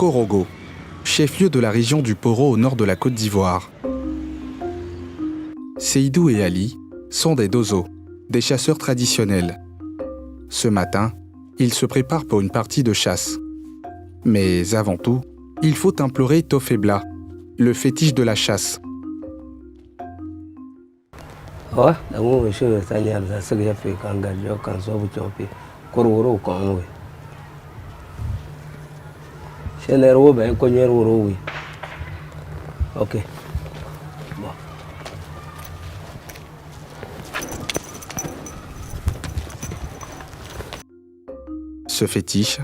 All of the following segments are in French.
Korogo, chef-lieu de la région du Poro au nord de la Côte d'Ivoire. Seydou et Ali sont des Dozo, des chasseurs traditionnels. Ce matin, ils se préparent pour une partie de chasse. Mais avant tout, il faut implorer Tofebla, le fétiche de la chasse. Ce fétiche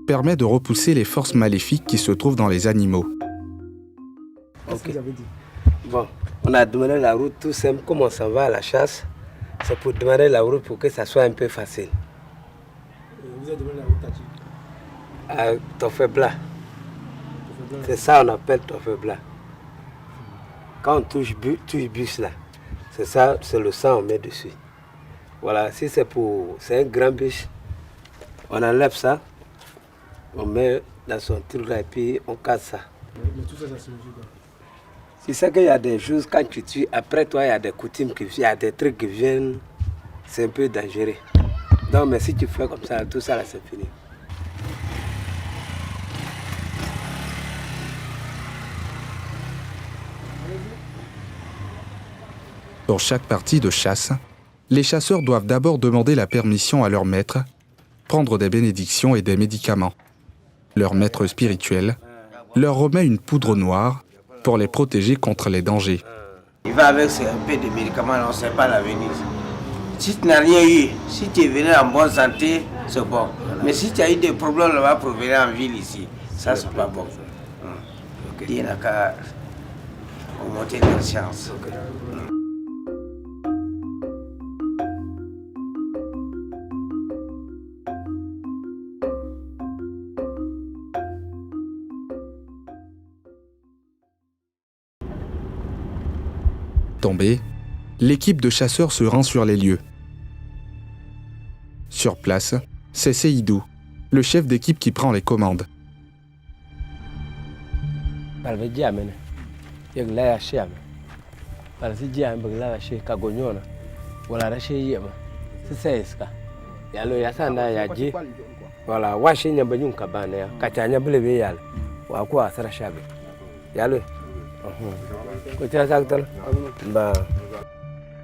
permet de repousser les forces maléfiques qui se trouvent dans les animaux. Bon, on a demandé la route tout simple, comme on s'en va à la chasse, c'est pour demander la route pour que ça soit un peu facile. Vous avez demandé la route à qui? À Tofebla. C'est ça on appelle Tofebla. Quand on touche bus là, c'est ça, c'est le sang on met dessus. Voilà, si c'est un grand bûche, on enlève ça, on met dans son truc là et puis on casse ça. Mais tout ça, ça signifie quoi? Tu sais qu'il y a des choses, quand tu tues, après toi, il y a des coutumes, il y a des trucs qui viennent, c'est un peu dangereux. Donc, mais si tu fais comme ça, tout ça, là, c'est fini. Pour chaque partie de chasse, les chasseurs doivent d'abord demander la permission à leur maître, prendre des bénédictions et des médicaments. Leur maître spirituel leur remet une poudre noire pour les protéger contre les dangers. Il va avec un peu de médicaments, on ne sait pas l'avenir. Si tu n'as rien eu, si tu es venu en bonne santé, c'est bon. Mais si tu as eu des problèmes là-bas pour venir en ville ici, ça c'est pas bon. Il n'y a qu'à augmenter leur chance. Tombée, l'équipe de chasseurs se rend sur les lieux. Sur place, c'est Seydou, le chef d'équipe qui prend les commandes.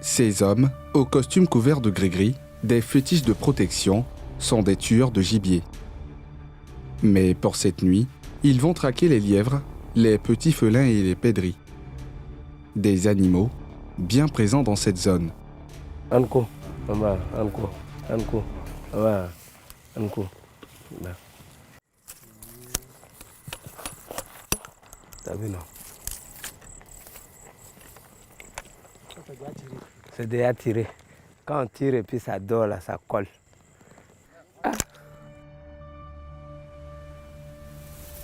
Ces hommes, aux costumes couverts de gris-gris, des fétiches de protection, sont des tueurs de gibier. Mais pour cette nuit, ils vont traquer les lièvres, les petits félins et les pèderis. Des animaux bien présents dans cette zone. C'est déjà tiré. Quand on tire et puis ça dort là, ça colle.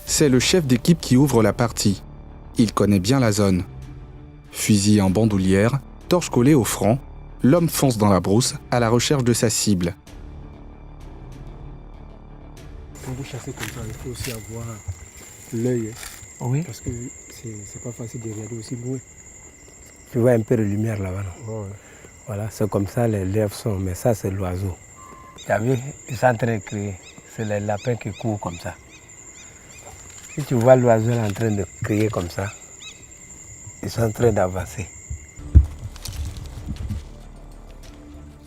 C'est le chef d'équipe qui ouvre la partie. Il connaît bien la zone. Fusil en bandoulière, torche collée au front, l'homme fonce dans la brousse à la recherche de sa cible. Quand vous chassez comme ça, il faut aussi avoir l'œil. Oui. Parce que c'est pas facile de regarder aussi loin. Tu vois un peu de lumière là-bas, non? Ouais. Voilà, c'est comme ça les lièvres sont, mais ça c'est l'oiseau. Tu as vu, ils sont en train de crier. C'est les lapins qui courent comme ça. Si tu vois l'oiseau en train de crier comme ça, ils sont en train d'avancer.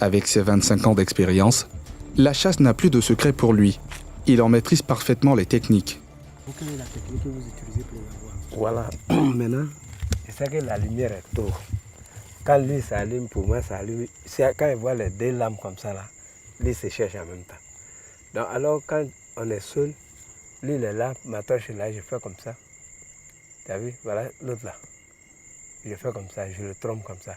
Avec ses 25 ans d'expérience, la chasse n'a plus de secret pour lui. Il en maîtrise parfaitement les techniques. Quelle est la technique que vous utilisez pour la voir? Voilà, maintenant, c'est que la lumière est tôt. Quand lui s'allume, pour moi ça allume. Quand il voit les deux lampes comme ça, là, lui se cherche en même temps. Donc alors quand on est seul, lui il est là, ma torche est là, je fais comme ça. Tu as vu? Voilà l'autre là. Je fais comme ça, je le trompe comme ça.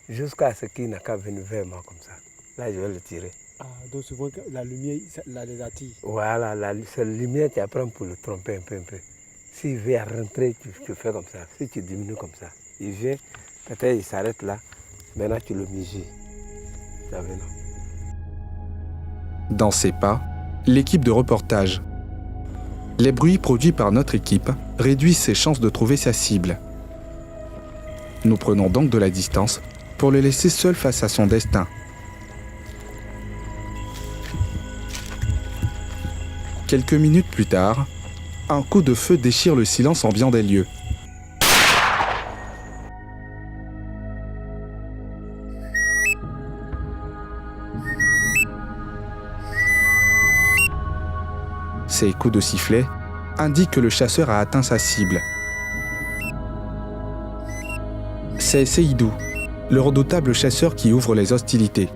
Jusqu'à ce qu'il n'a qu'à venir vers moi comme ça. Là je vais le tirer. Ah, donc souvent la lumière, ça les attire. Voilà, c'est la lumière tu apprends pour le tromper un peu. S'il vient rentrer, tu fais comme ça. Si tu diminues comme ça, il vient, peut-être il s'arrête là. Maintenant tu le mesures. Tu as vu, non? Dans ses pas, l'équipe de reportage. les bruits produits par notre équipe réduisent ses chances de trouver sa cible. Nous prenons donc de la distance pour le laisser seul face à son destin. Quelques minutes plus tard, un coup de feu déchire le silence ambiant des lieux. Ces coups de sifflet indiquent que le chasseur a atteint sa cible. C'est Seydou, le redoutable chasseur qui ouvre les hostilités.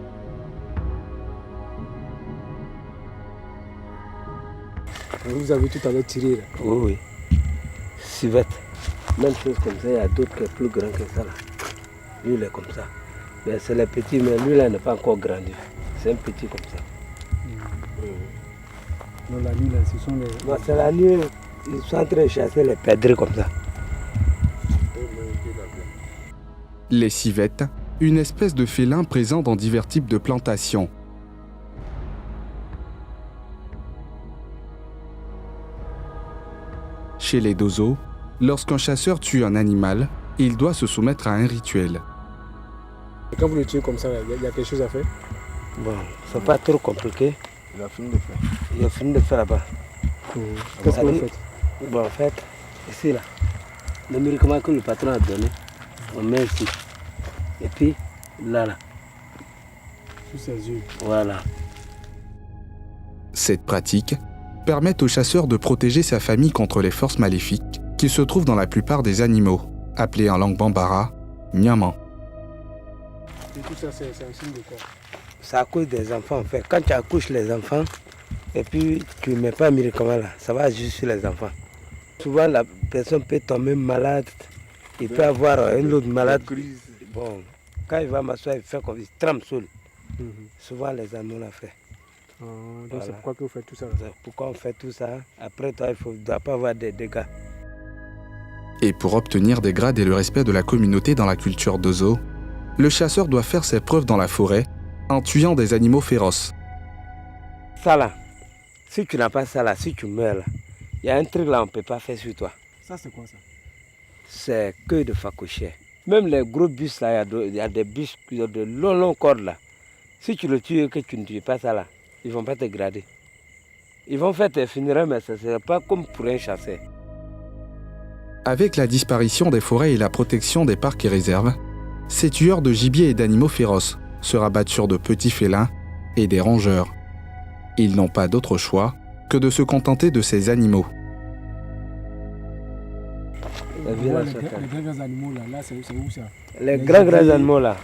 Vous avez tout à l'heure tiré là. Oui, oui. Civette. Même chose comme ça, il y a d'autres qui sont plus grands que ça là. Lui, il est comme ça. Mais c'est le petit, mais lui là, il n'est pas encore grandi. C'est un petit comme ça. Non, la nuit là, ce sont les. Non, c'est la nuit, ils sont en train de chasser les perdrix comme ça. Les civettes, une espèce de félin présent dans divers types de plantations. Chez les Dozo, lorsqu'un chasseur tue un animal, il doit se soumettre à un rituel. Et quand vous le tuez comme ça, il y a quelque chose à faire? Bon, c'est pas trop compliqué. Il a fini de faire. Il a fini de faire là-bas. Qu'est-ce que vous faites? Bon, en fait, ici là, le médicament que le patron a donné, on met ici. Et puis, là. Sous ses yeux. Voilà. Cette pratique permet au chasseur de protéger sa famille contre les forces maléfiques qui se trouvent dans la plupart des animaux, appelés en langue bambara Nyaman. Et tout ça, c'est un signe de quoi? C'est à cause des enfants en fait. Quand tu accouches les enfants, et puis tu ne mets pas un médicament là, ça va juste sur les enfants. Souvent la personne peut tomber malade, il peut avoir un autre malade. Bon, quand il va m'asseoir, il fait comme il trempe seul. Souvent les animaux l'ont fait. Donc Voilà. c'est pourquoi que vous faites tout ça là? C'est pourquoi on fait tout ça? Après toi, il ne doit pas avoir des dégâts. Et pour obtenir des grades et le respect de la communauté dans la culture Dozo, le chasseur doit faire ses preuves dans la forêt en tuant des animaux féroces. Ça là, si tu n'as pas ça là, si tu meurs là, il y a un truc là on ne peut pas faire sur toi. Ça, c'est quoi ça? C'est que de facochère. Même les gros bus là, il y a des bus qui ont de longs cordes là. Si tu le tues et que tu ne tues pas ça là, ils ne vont pas te grader. Ils vont faire tes funérailles, mais ce ne sera pas comme pour un chasseur. Avec la disparition des forêts et la protection des parcs et réserves, ces tueurs de gibier et d'animaux féroces se rabattent sur de petits félins et des rongeurs. Ils n'ont pas d'autre choix que de se contenter de ces animaux. La On vie, voit là, les grands animaux là, c'est où ça? les grands animaux là.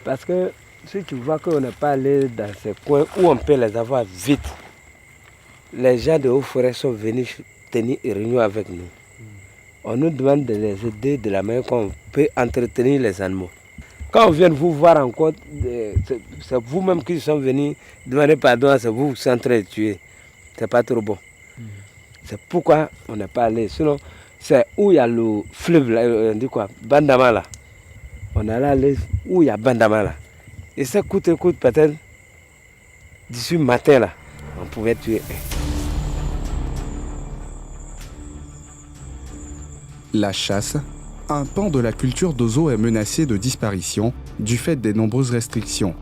Parce que si tu vois qu'on n'est pas allé dans ces coins où on peut les avoir vite, les gens de haut forêt sont venus tenir une réunion avec nous. On nous demande de les aider de la manière qu'on peut entretenir les animaux. Quand on vient vous voir encore, c'est vous-même qui sont venus demander pardon, c'est vous qui êtes en train de tuer. C'est pas trop bon. C'est pourquoi on n'est pas allé. Sinon, c'est où il y a le fleuve, là, on dit quoi, Bandama là. On allait aller où il y a Bandama là. Et ça coûte peut-être d'ici matin là, on pouvait tuer un. La chasse, un pan de la culture Dozo est menacé de disparition du fait des nombreuses restrictions.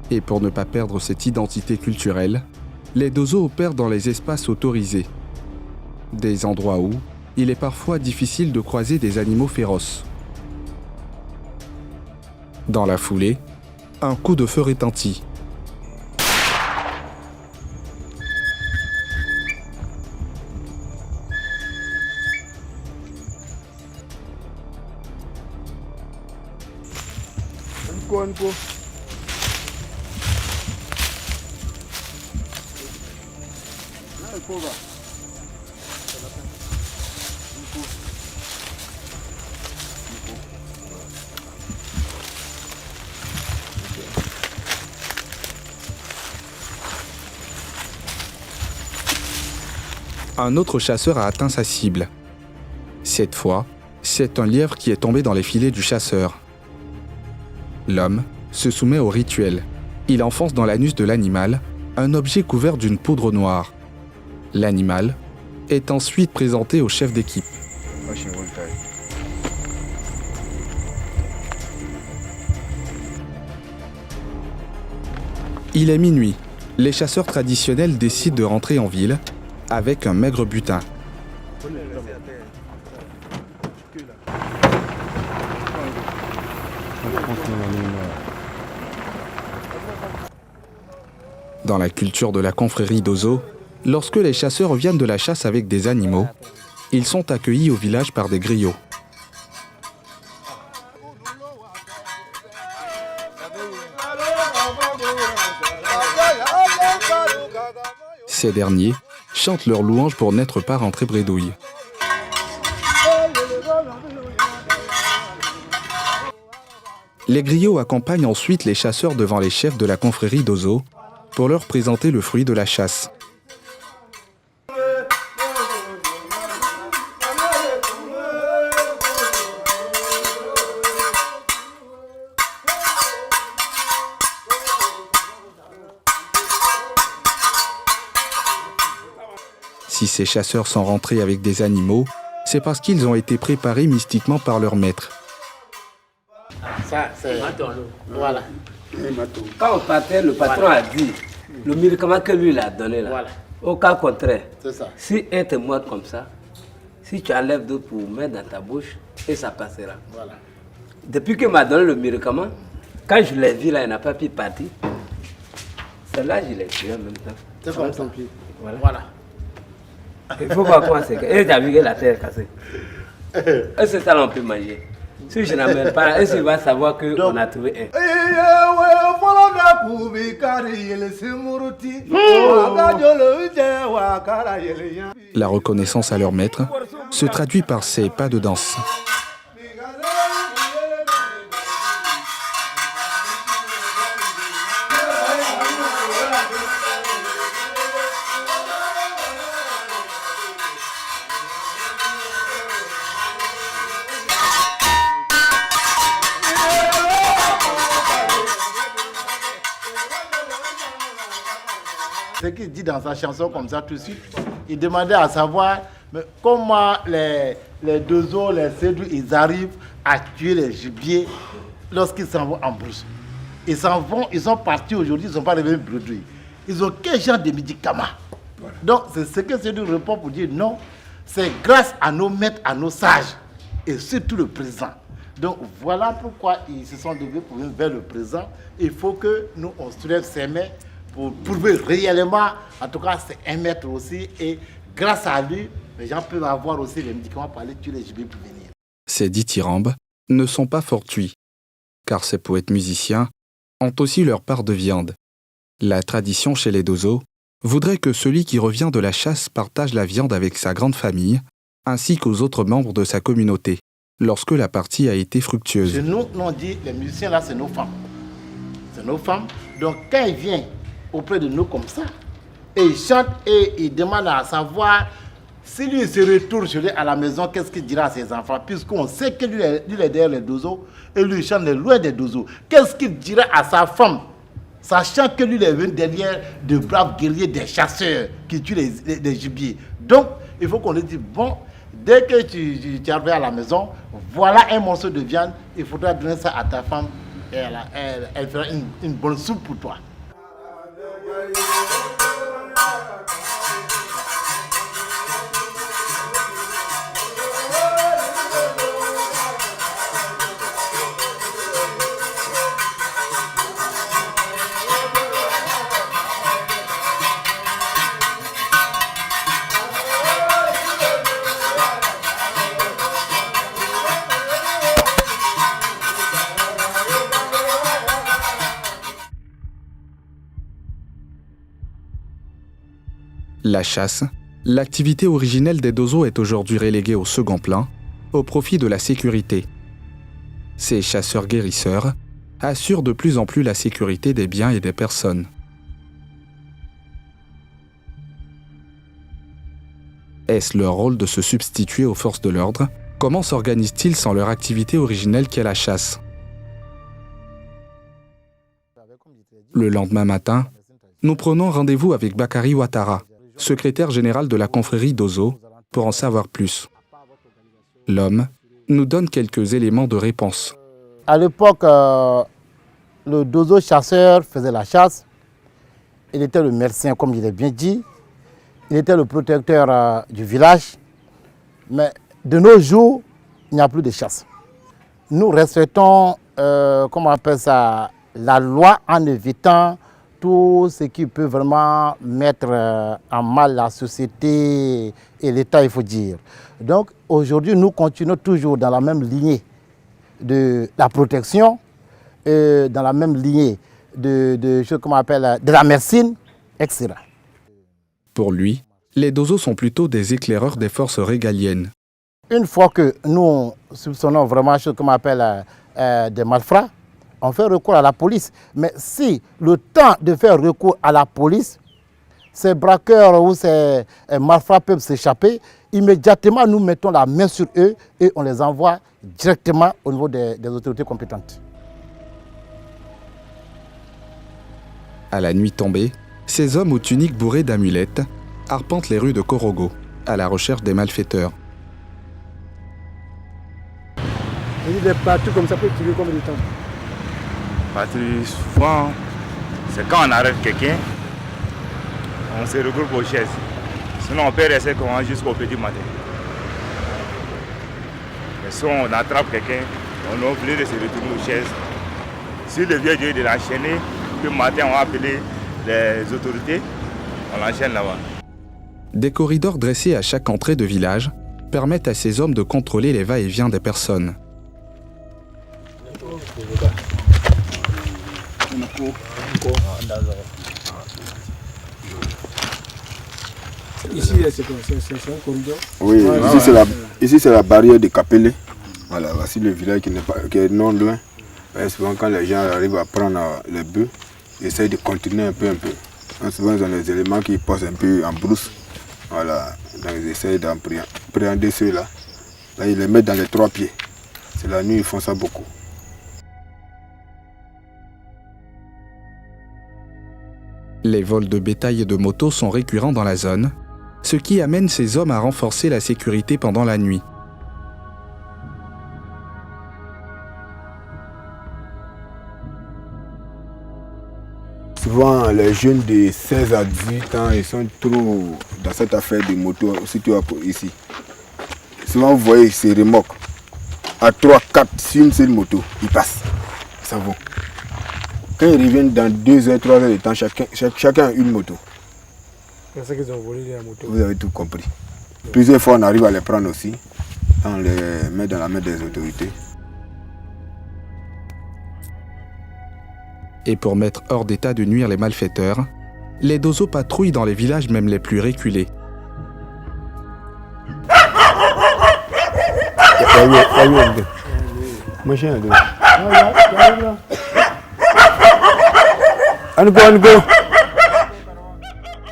Et pour ne pas perdre cette identité culturelle, les Dozo opèrent dans les espaces autorisés. Des endroits où il est parfois difficile de croiser des animaux féroces. Dans la foulée, un coup de feu retentit. Nico. Un autre chasseur a atteint sa cible. Cette fois, c'est un lièvre qui est tombé dans les filets du chasseur. L'homme se soumet au rituel. Il enfonce dans l'anus de l'animal un objet couvert d'une poudre noire. L'animal est ensuite présenté au chef d'équipe. Il est minuit. Les chasseurs traditionnels décident de rentrer en ville avec un maigre butin. Dans la culture de la confrérie d'Ozo, lorsque les chasseurs reviennent de la chasse avec des animaux, ils sont accueillis au village par des griots. Ces derniers chantent leurs louanges pour n'être pas rentrés bredouilles. Les griots accompagnent ensuite les chasseurs devant les chefs de la confrérie d'Ozo pour leur présenter le fruit de la chasse. Si ces chasseurs sont rentrés avec des animaux, c'est parce qu'ils ont été préparés mystiquement par leur maître. Ça, c'est... Voilà. Quand on partait, le patron a dit le médicament que lui il a donné là. Voilà. Au cas contraire, si un te mord comme ça, si tu enlèves d'eau pour mettre dans ta bouche, et ça passera. Voilà. Depuis qu'il m'a donné le médicament, quand je l'ai vu là, il n'a pas pu partir. Celle-là, je l'ai tué en même temps. C'est comme son pied. Voilà. Il faut voir comment c'est. Et tu as vu que la terre est cassée. Est-ce que ça là on peut manger? Si je n'amène pas, est-ce qu'il va savoir qu'on a trouvé un? La reconnaissance à leur maître se traduit par ces pas de danse. Ce qu'il dit dans sa chanson comme ça tout de suite, il demandait à savoir mais comment les Dozo, les Sédou, ils arrivent à tuer les gibiers lorsqu'ils s'en vont en brousse. Ils s'en vont, ils sont partis aujourd'hui, ils ne sont pas revenus bredouilles. Ils ont quel genre de médicaments? Donc c'est ce que Sédou répond pour dire non, c'est grâce à nos maîtres, à nos sages et surtout le présent. Donc voilà pourquoi ils se sont levés pour venir vers le présent. Il faut que nous on soulève ces mains pour prouver réellement, en tout cas c'est un maître aussi, et grâce à lui, les gens peuvent avoir aussi les médicaments pour aller tuer les gibiers pour venir. Ces dithyrambes ne sont pas fortuits, car ces poètes musiciens ont aussi leur part de viande. La tradition chez les Dozo voudrait que celui qui revient de la chasse partage la viande avec sa grande famille, ainsi qu'aux autres membres de sa communauté, lorsque la partie a été fructueuse. Chez nous, on dit, les musiciens là, c'est nos femmes. C'est nos femmes. Donc quand ils viennent auprès de nous comme ça, et il chante et il demande à savoir si lui se retourne chez lui à la maison, qu'est-ce qu'il dira à ses enfants, puisqu'on sait que lui est derrière les Dozo et lui il chante loin des Dozo. Qu'est-ce qu'il dira à sa femme, sachant que lui il est venu derrière de braves guerriers, des chasseurs qui tuent les gibiers. Donc il faut qu'on lui dise bon, dès que tu arrives à la maison, voilà un morceau de viande, il faudra donner ça à ta femme et elle fera une bonne soupe pour toi. La chasse, l'activité originelle des Dozo est aujourd'hui reléguée au second plan, au profit de la sécurité. Ces chasseurs-guérisseurs assurent de plus en plus la sécurité des biens et des personnes. Est-ce leur rôle de se substituer aux forces de l'ordre? Comment s'organisent-ils sans leur activité originelle qu'est la chasse? Le lendemain matin, nous prenons rendez-vous avec Bakary Ouattara, secrétaire général de la confrérie d'Ozo, pour en savoir plus. L'homme nous donne quelques éléments de réponse. À l'époque, le Dozo chasseur faisait la chasse. Il était le médecin, comme je l'ai bien dit. Il était le protecteur du village. Mais de nos jours, il n'y a plus de chasse. Nous respectons, comment on appelle ça, la loi en évitant tout ce qui peut vraiment mettre en mal la société et l'État, il faut dire. Donc aujourd'hui, nous continuons toujours dans la même lignée de la protection, dans la même lignée de la médecine, etc. Pour lui, les Dozo sont plutôt des éclaireurs des forces régaliennes. Une fois que nous soupçonnons vraiment des malfrats, on fait recours à la police. Mais si le temps de faire recours à la police, ces braqueurs ou ces malfrats peuvent s'échapper, immédiatement nous mettons la main sur eux et on les envoie directement au niveau des autorités compétentes. À la nuit tombée, ces hommes aux tuniques bourrées d'amulettes arpentent les rues de Korogo, à la recherche des malfaiteurs. Il est partout comme ça peut tirer comme du temps. Patrouille, souvent, c'est quand on arrête quelqu'un, on se regroupe aux chaises. Sinon, on peut rester jusqu'au petit matin. Mais si on attrape quelqu'un, on est obligé de se retourner aux chaises. Si le vieux Dieu est de l'enchaîner, le matin, on va appeler les autorités, on l'enchaîne là-bas. Des corridors dressés à chaque entrée de village permettent à ces hommes de contrôler les va-et-vient des personnes. Ici, c'est quoi? C'est un corridor? Oui, ici c'est la barrière de Capelé. Voilà, voici le village qui est non loin. Et souvent quand les gens arrivent à prendre les bœufs, ils essayent de continuer un peu. Donc, souvent ils ont des éléments qui passent un peu en brousse. Voilà, donc ils essayent d'appréhender ceux-là. Là, ils les mettent dans les 3 pieds. C'est la nuit, ils font ça beaucoup. Les vols de bétail et de motos sont récurrents dans la zone, ce qui amène ces hommes à renforcer la sécurité pendant la nuit. Souvent, les jeunes de 16 à 18 ans, ils sont trop dans cette affaire de moto, surtout ici. Souvent, vous voyez ces remorques. À 3, 4, sur une seule moto, ils passent. Ça va. Quand ils reviennent dans 2 heures, 3 heures de temps, chacun a une moto. C'est ça qu'ils ont volé la moto. Vous avez tout compris. Plusieurs fois, on arrive à les prendre aussi. On les met dans la main des autorités. Et pour mettre hors d'état de nuire les malfaiteurs, les Dozo patrouillent dans les villages même les plus reculés.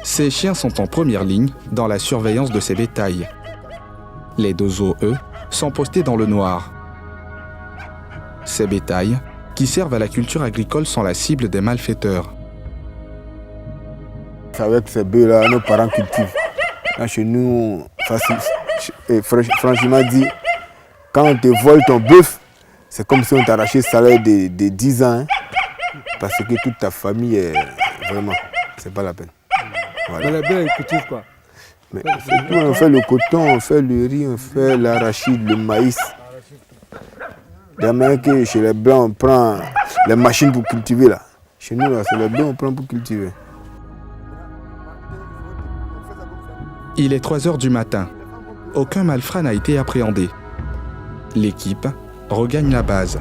Ces chiens sont en première ligne dans la surveillance de ces bétails. Les Dozo, eux, sont postés dans le noir. Ces bétails, qui servent à la culture agricole, sont la cible des malfaiteurs. Avec ces bœufs-là, nos parents cultivent. Là, chez nous, franchement dit, quand on te vole ton bœuf, c'est comme si on t'arrachait le salaire de 10 ans. Hein, parce que toute ta famille est vraiment, c'est pas la peine. Voilà. Mais les bœufs, ils cultivent quoi? Mais tout, on fait le coton, on fait le riz, on fait l'arachide, le maïs. D'ailleurs que chez les Blancs, on prend les machines pour cultiver là. Chez nous, là, c'est les Blancs, on prend pour cultiver. Il est 3 heures du matin. Aucun malfrat n'a été appréhendé. L'équipe regagne la base.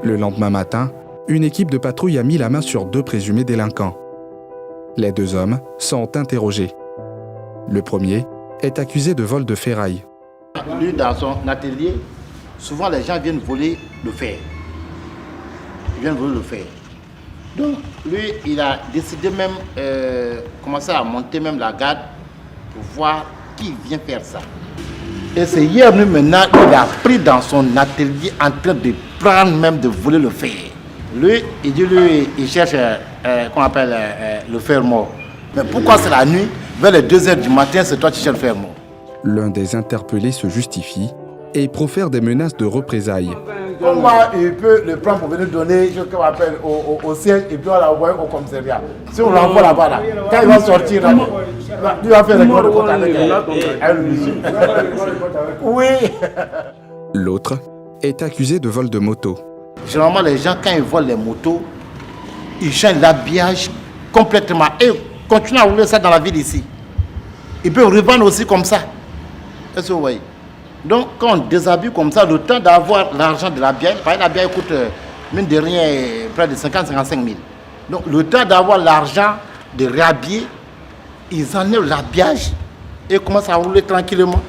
Le lendemain matin, une équipe de patrouille a mis la main sur 2 présumés délinquants. Les 2 hommes sont interrogés. Le premier est accusé de vol de ferraille. Lui, dans son atelier, souvent les gens viennent voler le fer. Ils viennent voler le fer. Donc, lui, il a décidé même commencer à monter même la garde pour voir qui vient faire ça. Et c'est hier, lui, maintenant, il a pris dans son atelier en train de prendre même de voler le fer. Lui, il dit lui, il cherche qu'on appelle le fer mort. Mais pourquoi c'est la nuit, vers les 2h du matin, c'est toi qui cherches le fer mort? L'un des interpellés se justifie et profère des menaces de représailles. Comment il peut le prendre pour venir donner ce qu'on appelle au siège et puis on l'envoie au commissariat? Si on l'envoie là-bas, là, quand il va sortir, là, il va faire le compte de compte avec le monsieur. Oui. L'autre est accusé de vol de moto. Généralement, les gens, quand ils volent les motos, ils changent l'habillage complètement et continuent à rouler ça dans la ville ici. Ils peuvent revendre aussi comme ça. Est-ce que vous voyez? Donc, quand on déshabille comme ça, le temps d'avoir l'argent de l'habillage, par exemple, l'habillage coûte, mine de rien, près de 50-55 000. Donc, le temps d'avoir l'argent de réhabiller, ils enlèvent l'habillage et commencent à rouler tranquillement.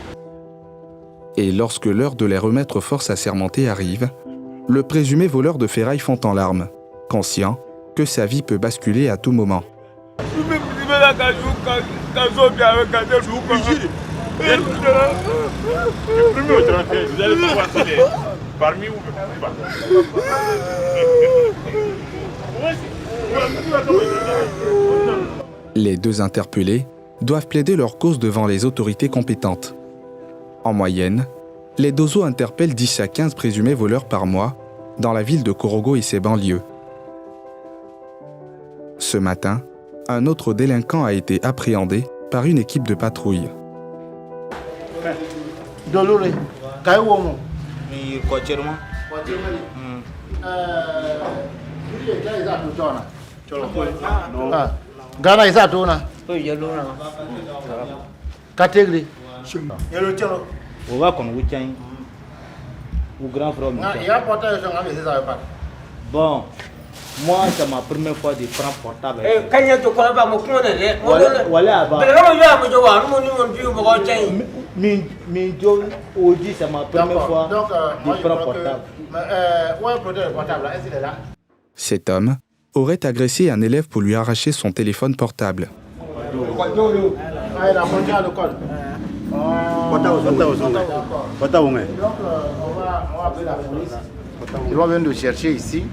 Et lorsque l'heure de les remettre force assermentée arrive, le présumé voleur de ferraille fond en larmes, conscient que sa vie peut basculer à tout moment. Les deux interpellés doivent plaider leur cause devant les autorités compétentes. En moyenne, les Dozo interpellent 10 à 15 présumés voleurs par mois dans la ville de Korogo et ses banlieues. Ce matin, un autre délinquant a été appréhendé par une équipe de patrouille. Bon, moi c'est ma première fois de prendre portable. C'est ma première fois de prendre portable. Cet homme aurait agressé un élève pour lui arracher son téléphone portable. Ils vont venir nous chercher ici.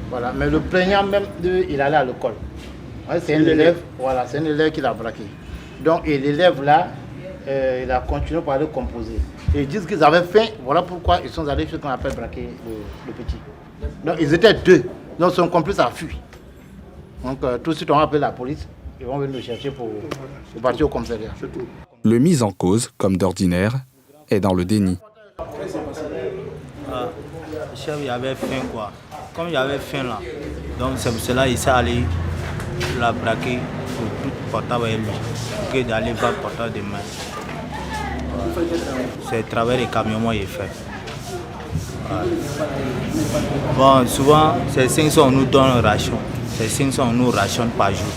Voilà. Mais le plaignant même, il allait à l'école. C'est un élève, voilà, c'est un élève qui l'a braqué. Donc l'élève là, il a continué par le composer. Et ils disent qu'ils avaient faim, voilà pourquoi ils sont allés ce qu'on appelle braquer le petit. Donc ils étaient deux, donc son complice a fui. Donc tout de suite on a appelé la police, ils vont venir nous chercher pour partir au commissariat. Le mis en cause, comme d'ordinaire, est dans le déni. Chef, il avait faim quoi. Comme il avait faim là, donc c'est pour cela qu'il s'est allé la braquer pour tout portable avec lui, que d'aller voir le portable de main. C'est le travail des camions moi il fait. Bon, souvent, c'est 500 on nous donne ration. C'est 500 on nous rationne par jour.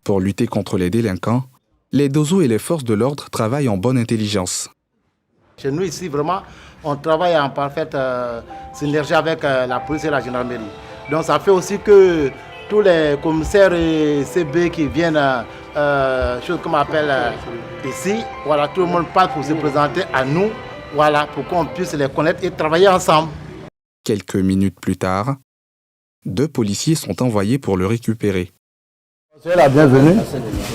Pour lutter contre les délinquants, les Dozo et les forces de l'ordre travaillent en bonne intelligence. Chez nous ici, vraiment, on travaille en parfaite synergie avec la police et la gendarmerie. Donc ça fait aussi que tous les commissaires et CB qui viennent, chose qu'on appelle ici, voilà, tout le monde passe pour se présenter à nous, voilà, pour qu'on puisse les connaître et travailler ensemble. Quelques minutes plus tard, 2 policiers sont envoyés pour le récupérer. Soyez la bienvenue.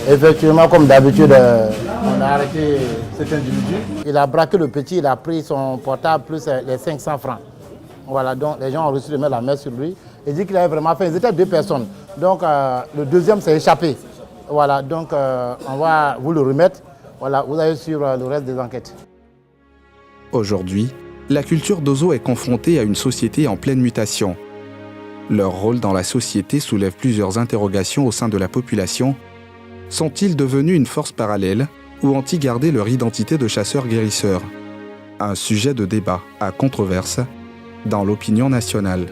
Effectivement, comme d'habitude, on a arrêté cet individu. Il a braqué le petit, il a pris son portable plus les 500 francs. Voilà, donc les gens ont reçu de mettre la main sur lui. Il dit qu'il avait vraiment fait. Ils étaient 2 personnes. Donc le deuxième s'est échappé. Voilà, donc on va vous le remettre. Voilà, vous allez suivre le reste des enquêtes. Aujourd'hui, la culture Dozo est confrontée à une société en pleine mutation. Leur rôle dans la société soulève plusieurs interrogations au sein de la population. Sont-ils devenus une force parallèle ou ont-ils gardé leur identité de chasseurs-guérisseurs? Un sujet de débat à controverse dans l'opinion nationale.